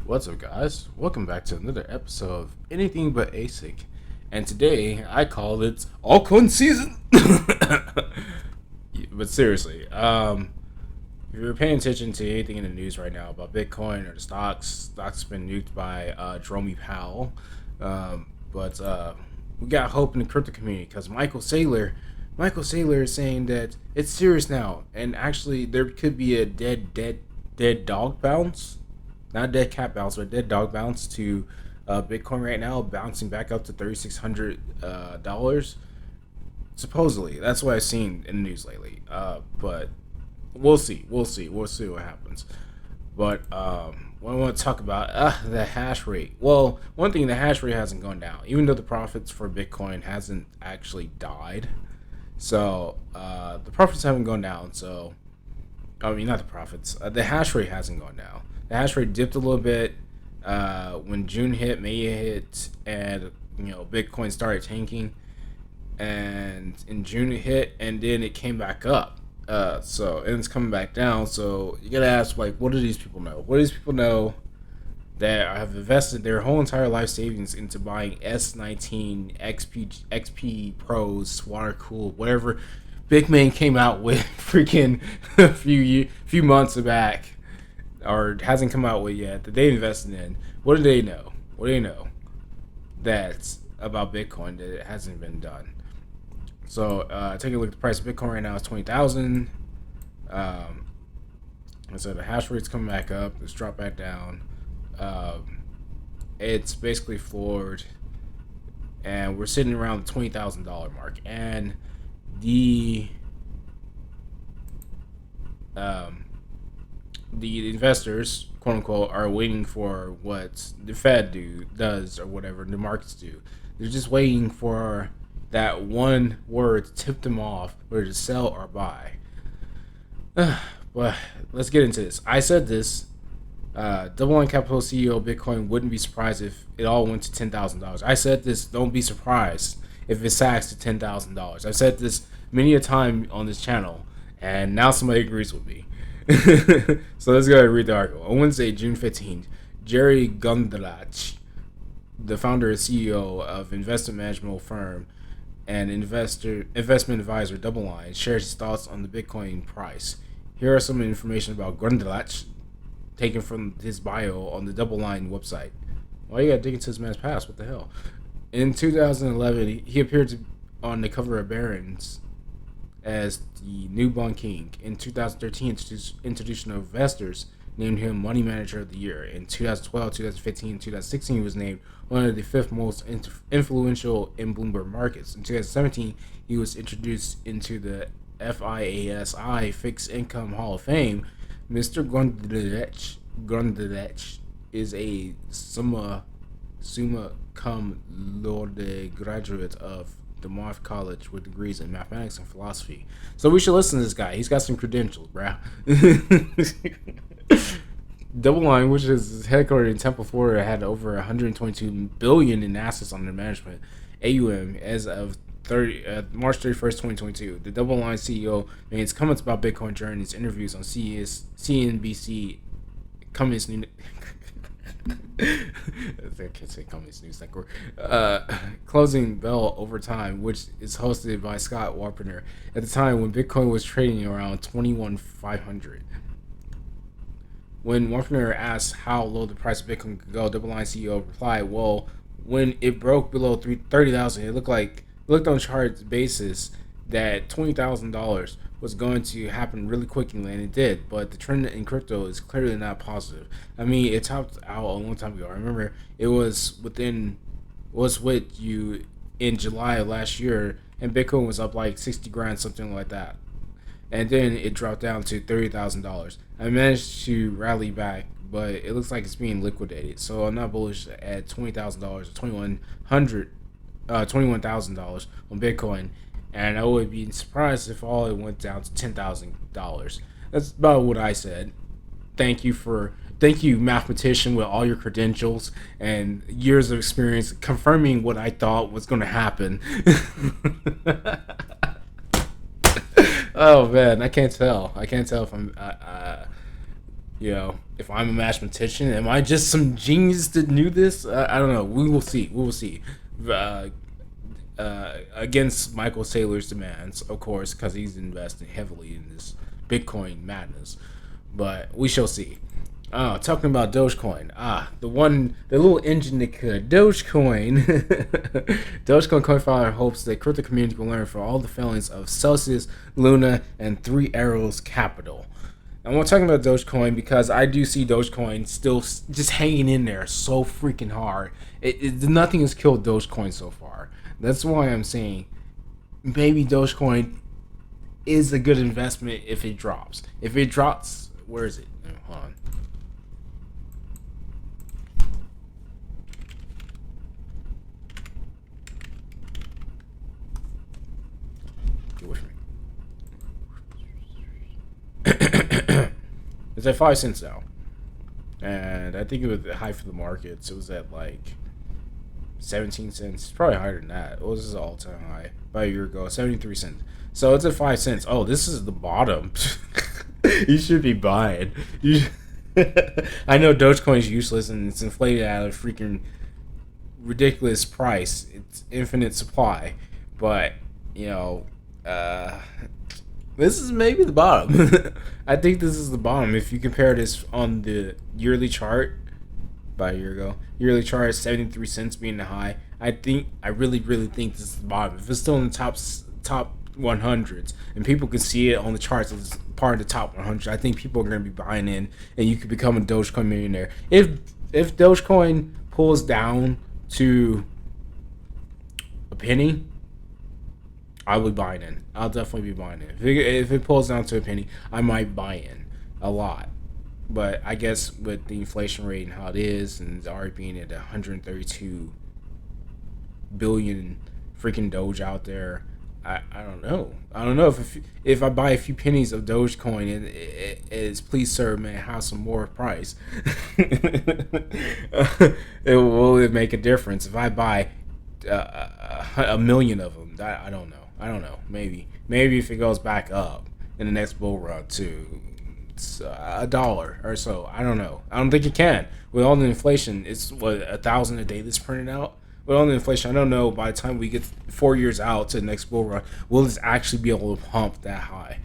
What's up, guys? Welcome back to another episode of Anything But ASIC. And today I called it Altcoin Season. But seriously, if you're paying attention to anything in the news right now about Bitcoin or the stocks been nuked by Jerome Powell. But we got hope in the crypto community because Michael Saylor is saying that it's serious now, and actually there could be a dead dog bounce, not a dead cat bounce, but a dead dog bounce to Bitcoin right now, bouncing back up to $3,600. Supposedly, that's what I've seen in the news lately. But we'll see. We'll see what happens. But what I want to talk about the hash rate. Well, one thing, the hash rate hasn't gone down, even though the profits for Bitcoin hasn't actually died. So the profits haven't gone down. So I mean, not the profits. The hash rate hasn't gone down. The hash rate dipped a little bit when June hit, May hit, and Bitcoin started tanking. And in June it hit, and then it came back up. And it's coming back down. So you gotta ask, like, what do these people know? What do these people know that have invested their whole entire life savings into buying S19 XP Pros, water cooled, whatever Big Man came out with freaking a few months back, or hasn't come out with yet, that they invested in? What do they know? What do they know that's about Bitcoin that it hasn't been done? So taking a look at the price of Bitcoin right now is 20,000. And so the hash rate's coming back up. It's dropped back down. It's basically floored, and we're sitting around the $20,000 mark. And the investors, quote unquote, are waiting for what the Fed does or whatever the markets do. They're just waiting for that one word to tip them off, whether to sell or buy. But let's get into this. I said this. Double Line Capital CEO of Bitcoin wouldn't be surprised if it all went to $10,000. I said this. Don't be surprised if it sags to $10,000. I've said this many a time on this channel, and now somebody agrees with me. So let's go ahead and read the article. On Wednesday, June 15th, Jerry Gundelach, the founder and CEO of investment management firm and investment advisor DoubleLine, shares his thoughts on the Bitcoin price. Here are some information about Gundelach, taken from his bio on the DoubleLine website. Why you gotta dig into this man's past? What the hell? In 2011, he appeared on the cover of Barron's as the new bond king. In 2013, Institutional Investors named him Money Manager of the Year. In 2012, 2015, and 2016, he was named one of the fifth most influential in Bloomberg markets. In 2017, he was introduced into the FIASI Fixed Income Hall of Fame. Mr. Gundelach is a summa cum laude graduate of DeMarth College with degrees in mathematics and philosophy. So we should listen to this guy. He's got some credentials, bruh. DoubleLine, which is headquartered in Temple, Florida, had over 122 billion in assets under management (AUM) as of March 31st, 2022. The DoubleLine CEO made his comments about Bitcoin during his interviews on CNBC Communist News. I can't say Communist News Network. Closing Bell Over Time, which is hosted by Scott Warpner, at the time when Bitcoin was trading around 21,500. When Warpner asked how low the price of Bitcoin could go, DoubleLine CEO replied, "Well, when it broke below 30,000, it looked on charts basis that $20,000 was going to happen really quickly, and it did. But the trend in crypto is clearly not positive. I mean, it topped out a long time ago. I remember it was with you in July of last year, and Bitcoin was up like 60 grand, something like that. And then it dropped down to $30,000. I managed to rally back, but it looks like it's being liquidated. So I'm not bullish at $20,000 or $21,000 on Bitcoin, and I would be surprised if all it went down to $10,000. That's about what I said. Thank you, mathematician, with all your credentials and years of experience confirming what I thought was going to happen. Oh man, I can't tell if I'm if I'm a mathematician, am I just some genius to do this? I don't know. We will see. We will see. Uh, Against Michael Saylor's demands, of course, because he's investing heavily in this Bitcoin madness. But we shall see. Talking about Dogecoin. The little engine that could. Dogecoin. Dogecoin co-founder hopes the crypto community will learn from all the failings of Celsius, Luna, and Three Arrows Capital. And we're talking about Dogecoin because I do see Dogecoin still just hanging in there so freaking hard. Nothing has killed Dogecoin so far. That's why I'm saying maybe Dogecoin is a good investment if it drops. If it drops, where is it? Hold on. Get with me. It's at 5 cents now, and I think it was high for the markets. It was at like 17 cents. Probably higher than that. What was his all-time high about a year ago? 73 cents. So it's at 5 cents. Oh, this is the bottom. You should be buying. I know Dogecoin is useless and it's inflated at a freaking ridiculous price. It's infinite supply, but you know, this is maybe the bottom. I think this is the bottom. If you compare this on the yearly chart, about a year ago, yearly chart is 73 cents being the high. I really think this is the bottom. If it's still in the top 100s and people can see it on the charts as part of the top 100, I think people are going to be buying in, and you could become a Dogecoin millionaire. If Dogecoin pulls down to a penny, I'll be buying in. I'll definitely be buying in. If it pulls down to a penny, I might buy in a lot. But I guess with the inflation rate and how it is, and it's already being at 132 billion freaking Doge out there, I don't know. I don't know if I buy a few pennies of Dogecoin and it's please sir may I have some more price. Will it make a difference if I buy a million of them? I don't know. Maybe if it goes back up in the next bull run to $1 or so. I don't know. I don't think it can. With all the inflation, it's what 1,000 a day that's printed out. With all the inflation, I don't know. By the time we get 4 years out to the next bull run, will this actually be able to pump that high?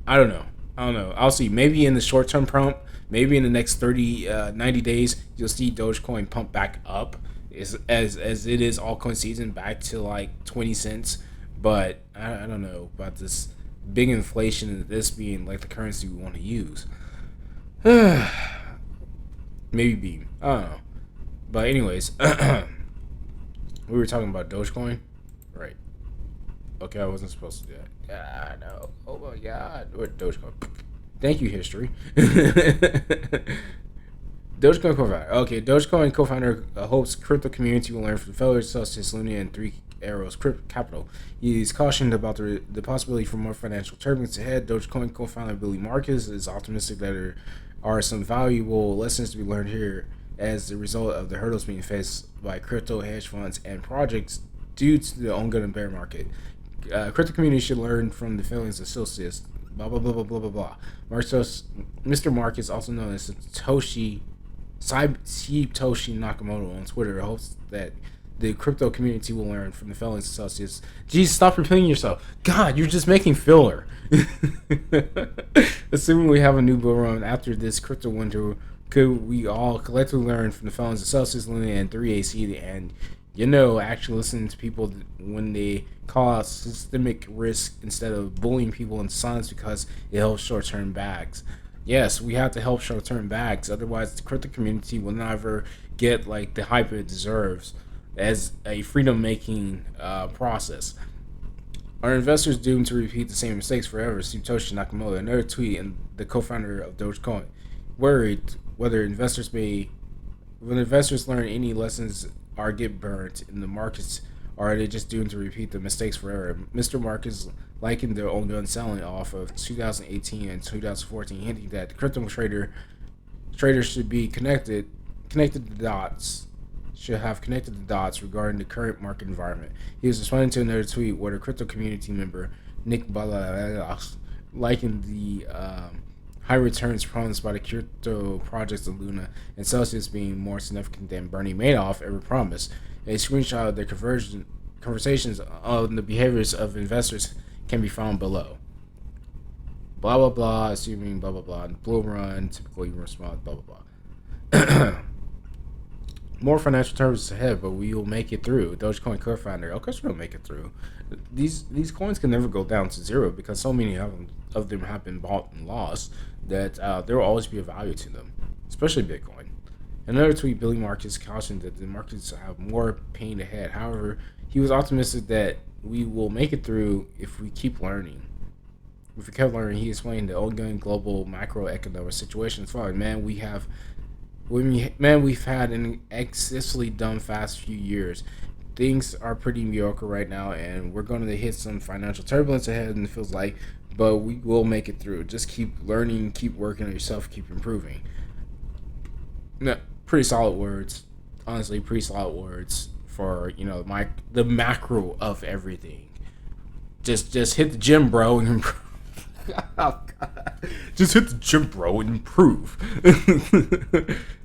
I don't know. I'll see. Maybe in the short term pump, maybe in the next 90 days, you'll see Dogecoin pump back up as it is altcoin season back to like 20 cents. But I don't know about this big inflation and this being like the currency we want to use. Maybe Beam. I don't know. But anyways, we were talking about Dogecoin, right? Okay, I wasn't supposed to do that. Yeah, I know. Oh my God, what Dogecoin? Thank you, history. Dogecoin co-founder. Okay, Dogecoin co-founder hopes crypto community will learn from failures such as Luna and Three Arrows Capital. He's cautioned about the possibility for more financial turbulence ahead. Dogecoin co-founder Billy Marcus is optimistic that there are some valuable lessons to be learned here as a result of the hurdles being faced by crypto hedge funds and projects due to the ongoing bear market. Crypto community should learn from the failings of Celsius. Blah blah blah blah blah blah blah. Mr. Marcus, also known as Satoshi Nakamoto on Twitter, hopes that the crypto community will learn from the failings of Celsius. Geez, stop repeating yourself. God, you're just making filler. Assuming we have a new bull run after this crypto winter, could we all collectively learn from the failings of Celsius, Luna, and 3AC, and actually listen to people when they call out systemic risk instead of bullying people in silence because it helps short-term bags. Yes, we have to help short-term bags, otherwise the crypto community will never get like the hype it deserves as a freedom-making process. Are investors doomed to repeat the same mistakes forever? Satoshi Nakamoto, another tweet, and the co-founder of Dogecoin, worried whether investors learn any lessons or get burnt in the markets, or are they just doomed to repeat the mistakes forever? Mr. Marcus likened their ongoing selling off of 2018 and 2014, hinting that the crypto traders should be connected the dots. Should have connected the dots regarding the current market environment. He was responding to another tweet where the crypto community member Nick Balalas likened the high returns promised by the crypto projects of Luna and Celsius being more significant than Bernie Madoff ever promised. A screenshot of their conversations on the behaviors of investors can be found below. Blah blah blah, assuming blah blah blah. Blue run, typically response, blah blah blah. More financial terms ahead, but we will make it through. Dogecoin co-founder, of course we'll make it through. These coins can never go down to zero because so many of them have been bought and lost that there will always be a value to them, especially Bitcoin. Another tweet, Billy Marcus cautioned that the markets have more pain ahead. However, he was optimistic that we will make it through if we keep learning. If we kept learning, he explained the ongoing global macroeconomic situation is fine. We've had an excessively dumb fast few years. Things are pretty mediocre right now, and we're going to hit some financial turbulence ahead, and it feels like, but we will make it through. Just keep learning, keep working on yourself, keep improving. No, pretty solid words. Honestly, pretty solid words for the macro of everything. Just hit the gym, bro, and improve. Oh, God. Just hit the gym, bro, and improve.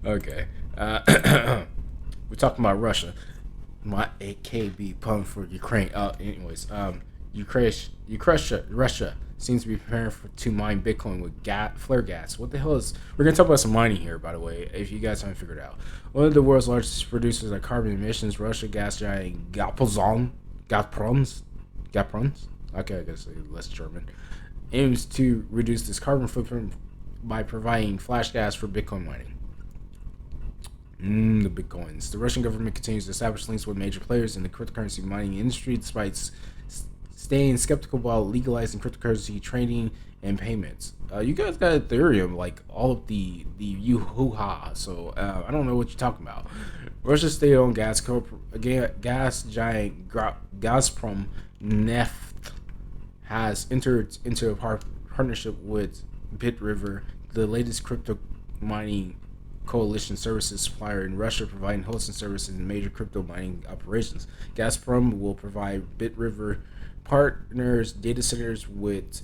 Okay. We're talking about Russia. My AKB pun for Ukraine. Russia seems to be preparing to mine Bitcoin with flare gas. What the hell is... We're going to talk about some mining here, by the way, if you guys haven't figured it out. One of the world's largest producers of carbon emissions, Russia gas giant Gazprom's? Okay, I guess less German. Aims to reduce this carbon footprint by providing flash gas for Bitcoin mining. The Bitcoins. The Russian government continues to establish links with major players in the cryptocurrency mining industry despite staying skeptical about legalizing cryptocurrency trading and payments. You guys got Ethereum, like all of the hoo-ha, so I don't know what you're talking about. Russia's state-owned gas giant Gazprom Neft has entered into a partnership with BitRiver, the latest crypto mining coalition services supplier in Russia, providing hosting services in major crypto mining operations. Gazprom will provide BitRiver partners data centers with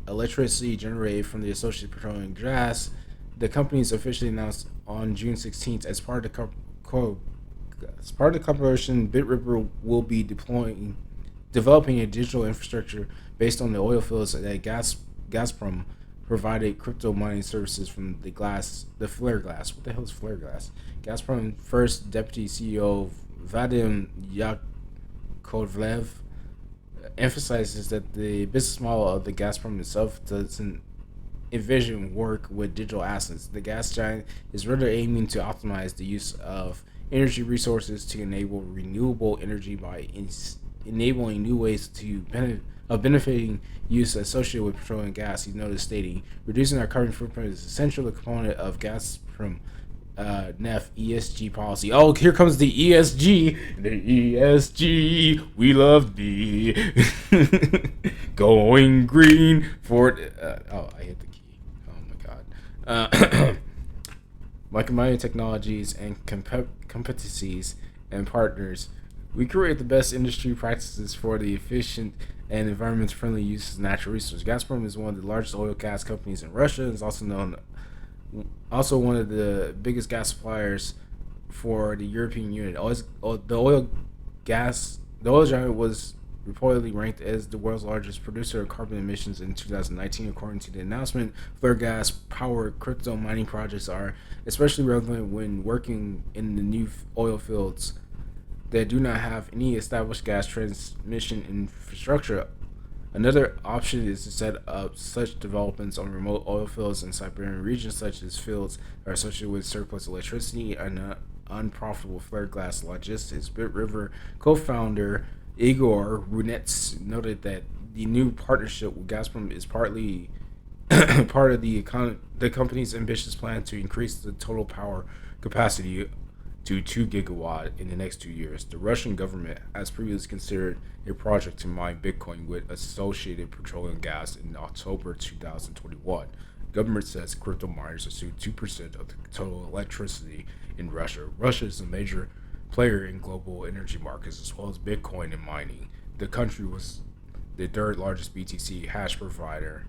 electricity generated from the associated petroleum and gas. The companies officially announced on June 16th as part of the corporation. BitRiver will be developing a digital infrastructure based on the oil fields that Gazprom provided crypto mining services from the flare glass. What the hell is flare glass? Gazprom first deputy CEO Vadim Yakovlev emphasizes that the business model of the Gazprom itself doesn't envision work with digital assets. The gas giant is rather aiming to optimize the use of energy resources to enable renewable energy by enabling new ways to benefiting use associated with petroleum and gas. He noted, stating, "Reducing our carbon footprint is essential component of Gazprom NEF ESG policy." Oh, here comes the ESG. The ESG, we love the going green for I hit the key. Oh my God. By combining technologies and competencies and partners, we create the best industry practices for the efficient and environment-friendly use of natural resources. Gazprom is one of the largest oil gas companies in Russia and is also one of the biggest gas suppliers for the European Union. The oil giant was reportedly ranked as the world's largest producer of carbon emissions in 2019, according to the announcement. Flare gas-powered crypto mining projects are especially relevant when working in the new oil fields that do not have any established gas transmission infrastructure. Another option is to set up such developments on remote oil fields in Siberian regions, such as fields that are associated with surplus electricity and unprofitable flare glass logistics. BitRiver co-founder Igor Runets noted that the new partnership with Gazprom is partly part of the company's ambitious plan to increase the total power capacity to 2 gigawatt in the next 2 years. The Russian government has previously considered a project to mine Bitcoin with associated petroleum gas in October 2021. The government says crypto miners assume 2% of the total electricity in Russia. Russia is a major player in global energy markets as well as Bitcoin and mining. The country was the third largest BTC hash provider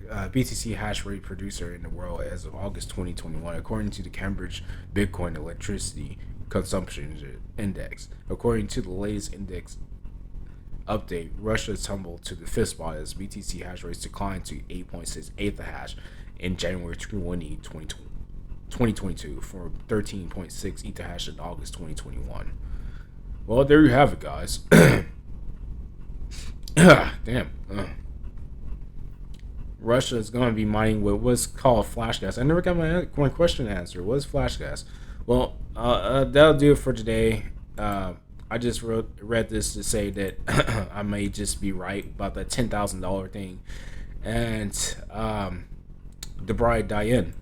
BTC hash rate producer in the world as of August 2021, according to the Cambridge Bitcoin Electricity Consumption Index. According to the latest index update, Russia tumbled to the fifth spot as BTC hash rates declined to 8.6 ethahash in January 2022 from 13.6 ethahash in August 2021. Well, there you have it, guys. Damn. Russia is going to be mining with what's called flash gas. I never got my question answered. What is flash gas? Well, that'll do it for today. I just read this to say that I may just be right about that $10,000 thing, and the bride Diane.